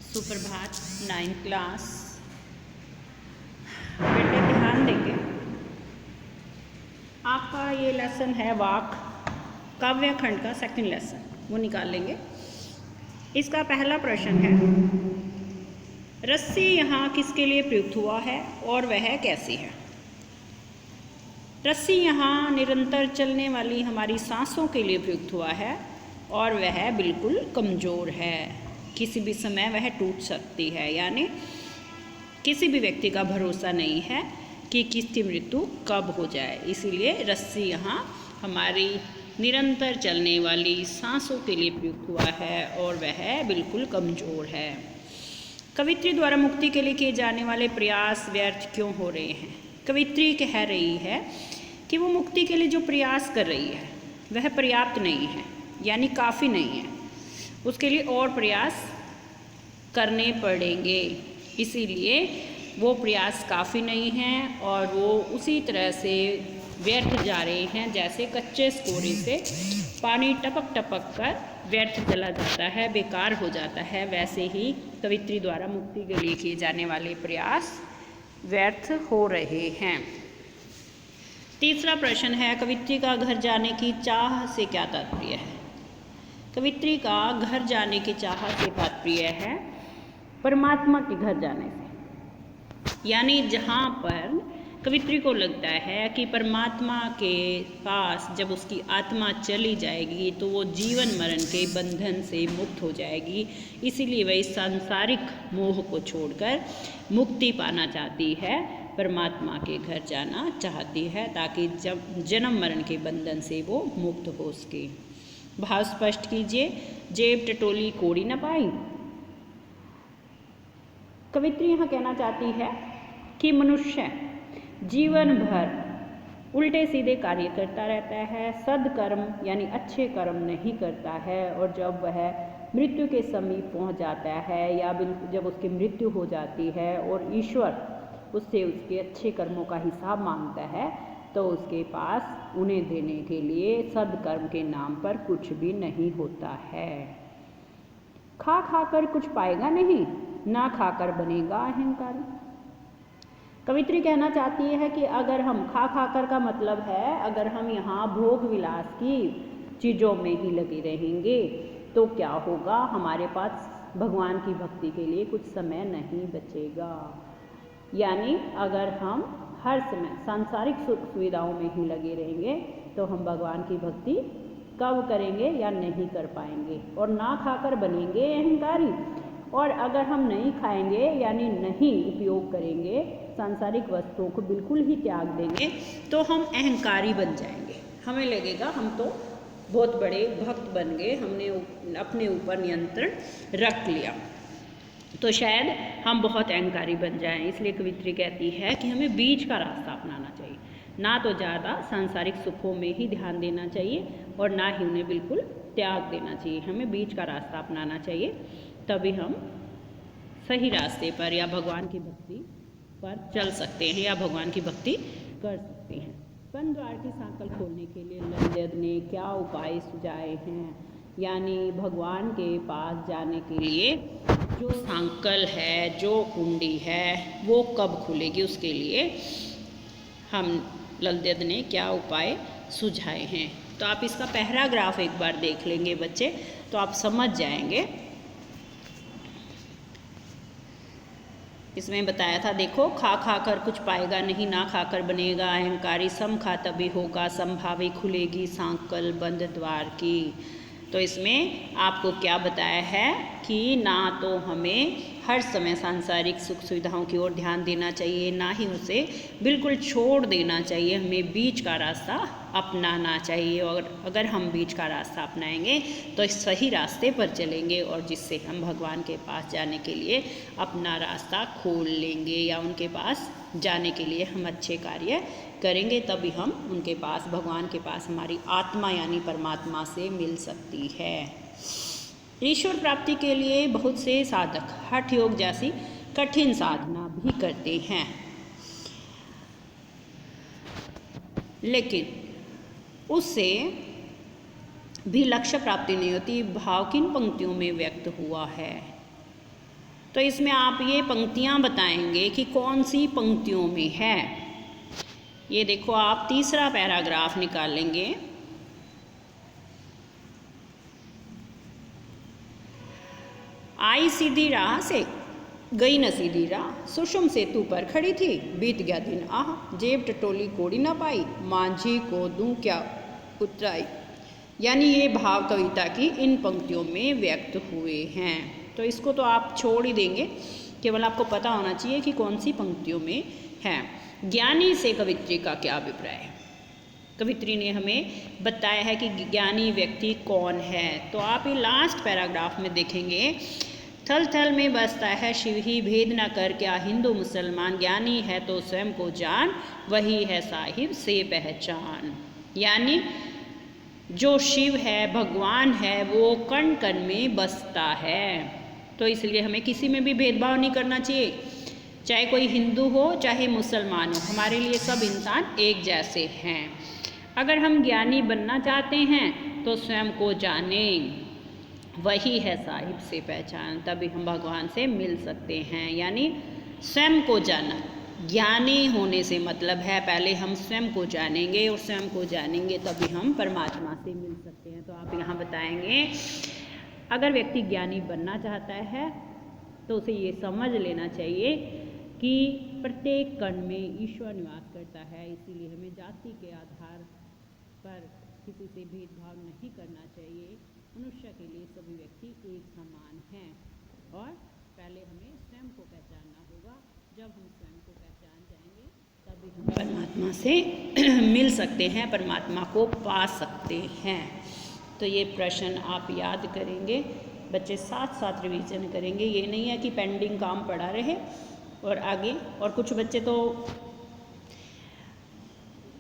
सुप्रभात 9th class. बेटे ध्यान देंगे, आपका ये लेसन है वाक काव्य खंड का सेकंड लेसन, वो निकाल लेंगे। इसका पहला प्रश्न है, रस्सी यहाँ किसके लिए प्रयुक्त हुआ है और वह कैसी है। रस्सी यहाँ निरंतर चलने वाली हमारी सांसों के लिए प्रयुक्त हुआ है और वह बिल्कुल कमज़ोर है, किसी भी समय वह टूट सकती है। यानी किसी भी व्यक्ति का भरोसा नहीं है कि किसकी मृत्यु कब हो जाए, इसीलिए रस्सी यहाँ हमारी निरंतर चलने वाली सांसों के लिए प्रयुक्त हुआ है और वह बिल्कुल कमज़ोर है। कवित्री द्वारा मुक्ति के लिए किए जाने वाले प्रयास व्यर्थ क्यों हो रहे हैं। कवित्री कह रही है कि वो मुक्ति के लिए जो प्रयास कर रही है वह पर्याप्त नहीं है, यानी काफ़ी नहीं है, उसके लिए और प्रयास करने पड़ेंगे। इसीलिए वो प्रयास काफ़ी नहीं हैं और वो उसी तरह से व्यर्थ जा रहे हैं जैसे कच्चे स्कोरे से पानी टपक टपक कर व्यर्थ चला जाता है, बेकार हो जाता है। वैसे ही कवित्री द्वारा मुक्ति के लिए किए जाने वाले प्रयास व्यर्थ हो रहे हैं। तीसरा प्रश्न है, कवित्री का घर जाने की चाह से क्या तात्पर्य है। कवित्री का घर जाने की चाह से तात्पर्य है परमात्मा के घर जाने से, यानी जहाँ पर कवित्री को लगता है कि परमात्मा के पास जब उसकी आत्मा चली जाएगी तो वो जीवन मरण के बंधन से मुक्त हो जाएगी। इसीलिए वह इस सांसारिक मोह को छोड़कर मुक्ति पाना चाहती है, परमात्मा के घर जाना चाहती है ताकि जब जन्म मरण के बंधन से वो मुक्त हो सके। भाव स्पष्ट कीजिए। जेब टटोली कोड़ी न पाई। कवित्री यहाँ कहना चाहती है कि मनुष्य जीवन भर उल्टे सीधे कार्य करता रहता है, सद्कर्म यानी अच्छे कर्म नहीं करता है, और जब वह मृत्यु के समीप पहुँच जाता है या जब उसकी मृत्यु हो जाती है और ईश्वर उससे उसके अच्छे कर्मों का हिसाब मांगता है तो उसके पास उन्हें देने के लिए सद्कर्म के नाम पर कुछ भी नहीं होता है। खा खाकर कुछ पाएगा नहीं, ना खाकर बनेगा अहंकारी। कवित्री कहना चाहती है कि अगर हम खा खाकर का मतलब है अगर हम यहाँ भोग विलास की चीज़ों में ही लगे रहेंगे तो क्या होगा, हमारे पास भगवान की भक्ति के लिए कुछ समय नहीं बचेगा। यानी अगर हम हर समय सांसारिक सुख सुविधाओं में ही लगे रहेंगे तो हम भगवान की भक्ति कब करेंगे या नहीं कर पाएंगे, और ना खाकर बनेंगे अहंकारी। और अगर हम नहीं खाएंगे यानी नहीं उपयोग करेंगे, सांसारिक वस्तुओं को बिल्कुल ही त्याग देंगे तो हम अहंकारी बन जाएंगे। हमें लगेगा हम तो बहुत बड़े भक्त बन गए, हमने अपने ऊपर नियंत्रण रख लिया, तो शायद हम बहुत अहंकारी बन जाएं। इसलिए कवित्री कहती है कि हमें बीच का रास्ता अपनाना चाहिए, ना तो ज़्यादा सांसारिक सुखों में ही ध्यान देना चाहिए और ना ही उन्हें बिल्कुल त्याग देना चाहिए। हमें बीच का रास्ता अपनाना चाहिए, तभी हम सही रास्ते पर या भगवान की भक्ति पर चल सकते हैं या भगवान की भक्ति कर सकते हैं। वन द्वार की सांकल खोलने के लिए ललित ने क्या उपाय सुझाए हैं, यानी भगवान के पास जाने के लिए जो सांकल है, जो कुंडी है, वो कब खुलेगी, उसके लिए हम ललित ने क्या उपाय सुझाए हैं। तो आप इसका पहला ग्राफ एक बार देख लेंगे बच्चे, तो आप समझ जाएंगे। इसमें बताया था, देखो, खा खाकर कुछ पाएगा नहीं, ना खाकर बनेगा अहंकारी, सम खा तभी होगा संभावी, खुलेगी सांकल बंद द्वार की। तो इसमें आपको क्या बताया है कि ना तो हमें हर समय सांसारिक सुख सुविधाओं की ओर ध्यान देना चाहिए, ना ही उसे बिल्कुल छोड़ देना चाहिए, हमें बीच का रास्ता अपनाना चाहिए। और अगर हम बीच का रास्ता अपनाएंगे तो सही रास्ते पर चलेंगे और जिससे हम भगवान के पास जाने के लिए अपना रास्ता खोल लेंगे या उनके पास जाने के लिए हम अच्छे कार्य करेंगे, तभी हम उनके पास, भगवान के पास हमारी आत्मा यानी परमात्मा से मिल सकती है। ईश्वर प्राप्ति के लिए बहुत से साधक हठ योग जैसी कठिन साधना भी करते हैं, लेकिन उससे भी लक्ष्य प्राप्ति नहीं होती। भाव किन पंक्तियों में व्यक्त हुआ है। तो इसमें आप ये पंक्तियाँ बताएंगे कि कौन सी पंक्तियों में है। ये देखो, आप तीसरा पैराग्राफ निकालेंगे। आई सीधी राह से गई न सीधी राह, सुषम सेतु पर खड़ी थी, बीत गया दिन आह, जेब टटोली कोड़ी ना पाई, मांझी को दूं क्या उतराई। यानी ये भाव कविता की इन पंक्तियों में व्यक्त हुए हैं। तो इसको तो आप छोड़ ही देंगे, केवल आपको पता होना चाहिए कि कौन सी पंक्तियों में है। ज्ञानी से कवित्री का क्या अभिप्राय है। कवित्री ने हमें बताया है कि ज्ञानी व्यक्ति कौन है। तो आप ये लास्ट पैराग्राफ में देखेंगे, थल थल में बसता है शिव ही, भेद न कर क्या हिंदू मुसलमान, ज्ञानी है तो स्वयं को जान, वही है साहिब से पहचान। यानी जो शिव है, भगवान है, वो कण कण में बसता है। तो इसलिए हमें किसी में भी भेदभाव नहीं करना चाहिए, चाहे कोई हिंदू हो चाहे मुसलमान हो, हमारे लिए सब इंसान एक जैसे हैं। अगर हम ज्ञानी बनना चाहते हैं तो स्वयं को जानें, वही है साहिब से पहचान, तभी हम भगवान से मिल सकते हैं। यानी स्वयं को जाना, ज्ञानी होने से मतलब है पहले हम स्वयं को जानेंगे, और स्वयं को जानेंगे तभी हम परमात्मा से मिल सकते हैं। तो आप यहाँ बताएंगे, अगर व्यक्ति ज्ञानी बनना चाहता है तो उसे ये समझ लेना चाहिए कि प्रत्येक कण में ईश्वर निवास करता है, इसीलिए हमें जाति के आधार पर किसी से भेदभाव नहीं करना चाहिए। मनुष्य के लिए सभी व्यक्ति एक समान हैं, और पहले हमें स्वयं को पहचानना होगा। जब हम स्वयं को पहचान जाएंगे तभी हम परमात्मा से मिल सकते हैं, परमात्मा को पा सकते हैं। तो ये प्रश्न आप याद करेंगे, बच्चे साथ साथ रिवीजन करेंगे। ये नहीं है कि पेंडिंग काम पड़ा रहे और आगे, और कुछ बच्चे तो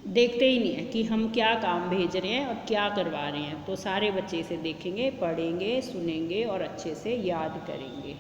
देखते ही नहीं है कि हम क्या काम भेज रहे हैं और क्या करवा रहे हैं। तो सारे बच्चे इसे देखेंगे, पढ़ेंगे, सुनेंगे और अच्छे से याद करेंगे।